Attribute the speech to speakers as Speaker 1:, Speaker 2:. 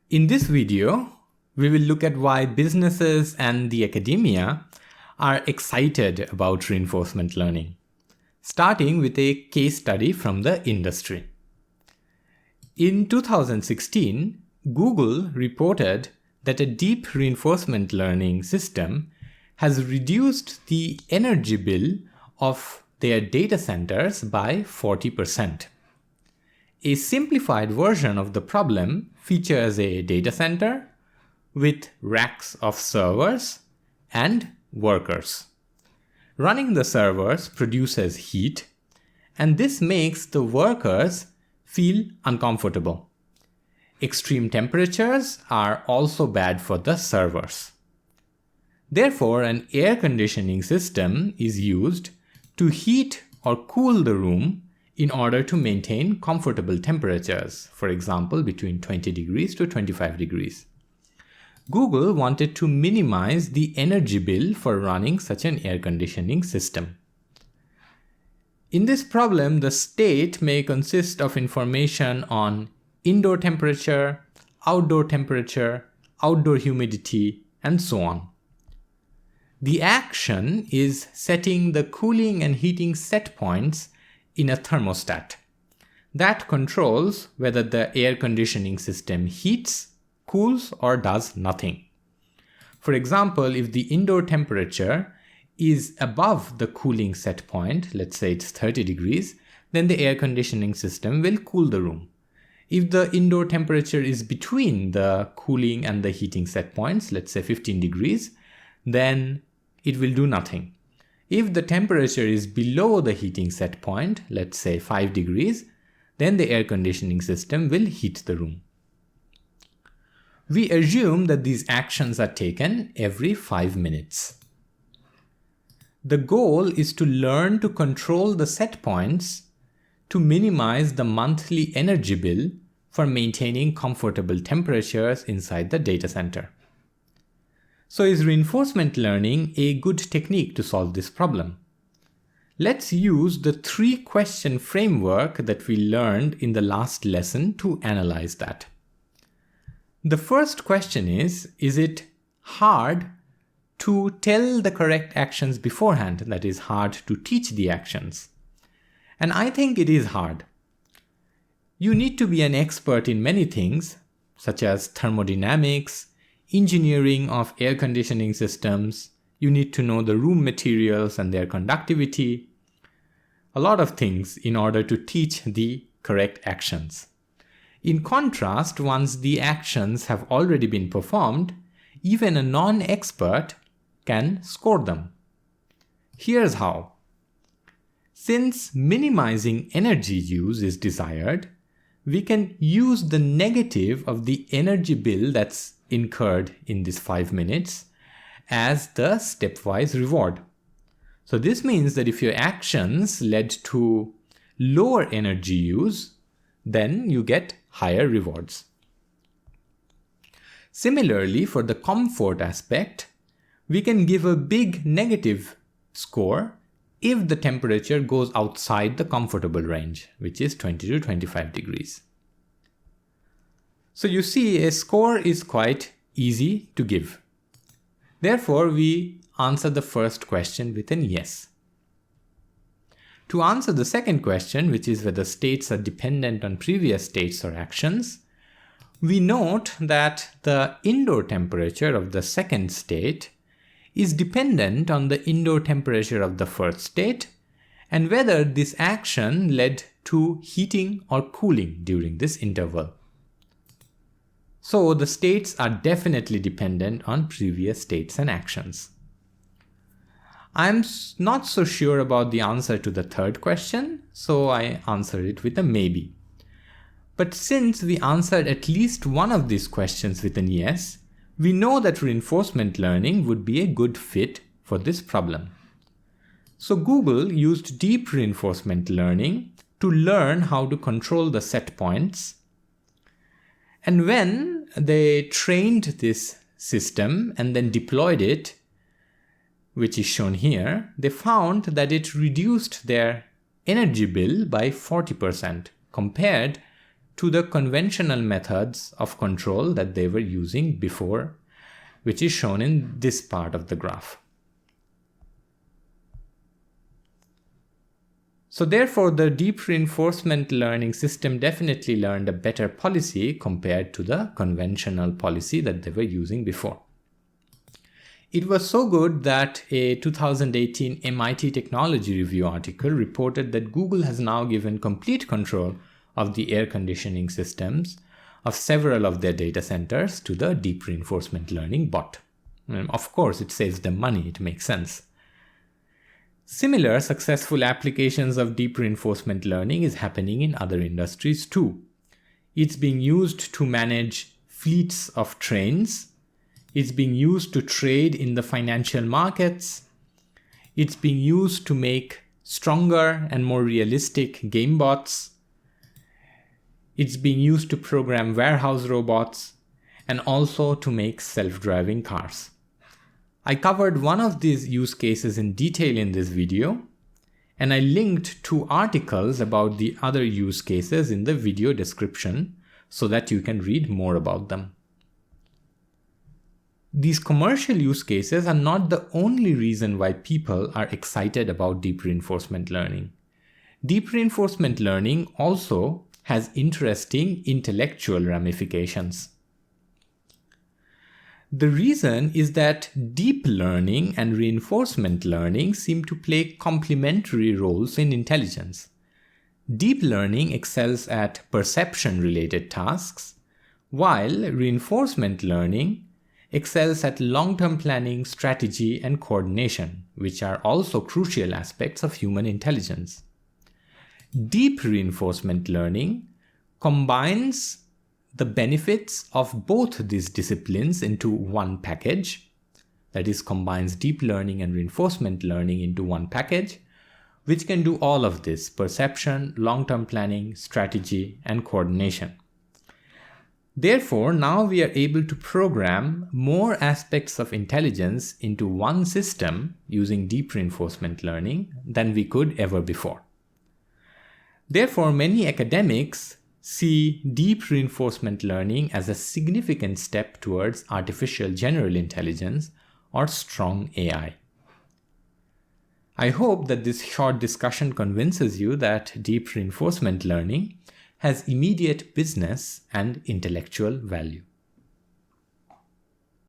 Speaker 1: In this video, we will look at why businesses and the academia are excited about reinforcement learning, starting with a case study from the industry. In 2016, Google reported that a deep reinforcement learning system has reduced the energy bill of their data centers by 40%. A simplified version of the problem features a data center with racks of servers and workers. Running the servers produces heat, and this makes the workers feel uncomfortable. Extreme temperatures are also bad for the servers. Therefore, an air conditioning system is used to heat or cool the room in order to maintain comfortable temperatures, for example, between 20 degrees to 25 degrees. Google wanted to minimize the energy bill for running such an air conditioning system. In this problem, the state may consist of information on indoor temperature, outdoor humidity, and so on. The action is setting the cooling and heating set points in a thermostat that controls whether the air conditioning system heats, cools, or does nothing. For example, if the indoor temperature is above the cooling set point, let's say it's 30 degrees, then the air conditioning system will cool the room. If the indoor temperature is between the cooling and the heating set points, let's say 15 degrees, then it will do nothing. If the temperature is below the heating set point, let's say 5 degrees, then the air conditioning system will heat the room. We assume that these actions are taken every 5 minutes. The goal is to learn to control the set points to minimize the monthly energy bill for maintaining comfortable temperatures inside the data center. So is reinforcement learning a good technique to solve this problem? Let's use the 3-question framework that we learned in the last lesson to analyze that. The first question is it hard to tell the correct actions beforehand? That is, hard to teach the actions. And I think it is hard. You need to be an expert in many things, such as thermodynamics, engineering of air conditioning systems. You need to know the room materials and their conductivity. A lot of things in order to teach the correct actions. In contrast, once the actions have already been performed, even a non-expert can score them. Here's how. Since minimizing energy use is desired, we can use the negative of the energy bill that's incurred in this 5 minutes as the stepwise reward. So this means that if your actions led to lower energy use, then you get higher rewards. Similarly, for the comfort aspect, we can give a big negative score if the temperature goes outside the comfortable range, which is 20 to 25 degrees. So you see, a score is quite easy to give. Therefore, we answer the first question with an yes. To answer the second question, which is whether states are dependent on previous states or actions, we note that the indoor temperature of the second state is dependent on the indoor temperature of the first state and whether this action led to heating or cooling during this interval. So the states are definitely dependent on previous states and actions. I'm not so sure about the answer to the third question, so I answered it with a maybe. But since we answered at least one of these questions with an yes, we know that reinforcement learning would be a good fit for this problem. So Google used deep reinforcement learning to learn how to control the set points. And when they trained this system and then deployed it, which is shown here, they found that it reduced their energy bill by 40% compared to the conventional methods of control that they were using before, which is shown in this part of the graph. So therefore, the deep reinforcement learning system definitely learned a better policy compared to the conventional policy that they were using before. It was so good that a 2018 MIT Technology Review article reported that Google has now given complete control of the air conditioning systems of several of their data centers to the deep reinforcement learning bot. And of course, it saves them money, it makes sense. Similar successful applications of deep reinforcement learning is happening in other industries too. It's being used to manage fleets of trains. It's being used to trade in the financial markets. It's being used to make stronger and more realistic game bots. It's being used to program warehouse robots and also to make self-driving cars. I covered one of these use cases in detail in this video, and I linked 2 articles about the other use cases in the video description so that you can read more about them. These commercial use cases are not the only reason why people are excited about deep reinforcement learning. Deep reinforcement learning also has interesting intellectual ramifications. The reason is that deep learning and reinforcement learning seem to play complementary roles in intelligence. Deep learning excels at perception-related tasks, while reinforcement learning excels at long-term planning, strategy, and coordination, which are also crucial aspects of human intelligence. Deep reinforcement learning combines the benefits of both these disciplines into one package, that is, combines deep learning and reinforcement learning into one package, which can do all of this: perception, long-term planning, strategy, and coordination. Therefore, now we are able to program more aspects of intelligence into one system using deep reinforcement learning than we could ever before. Therefore, many academics see deep reinforcement learning as a significant step towards artificial general intelligence or strong AI. I hope that this short discussion convinces you that deep reinforcement learning has immediate business and intellectual value.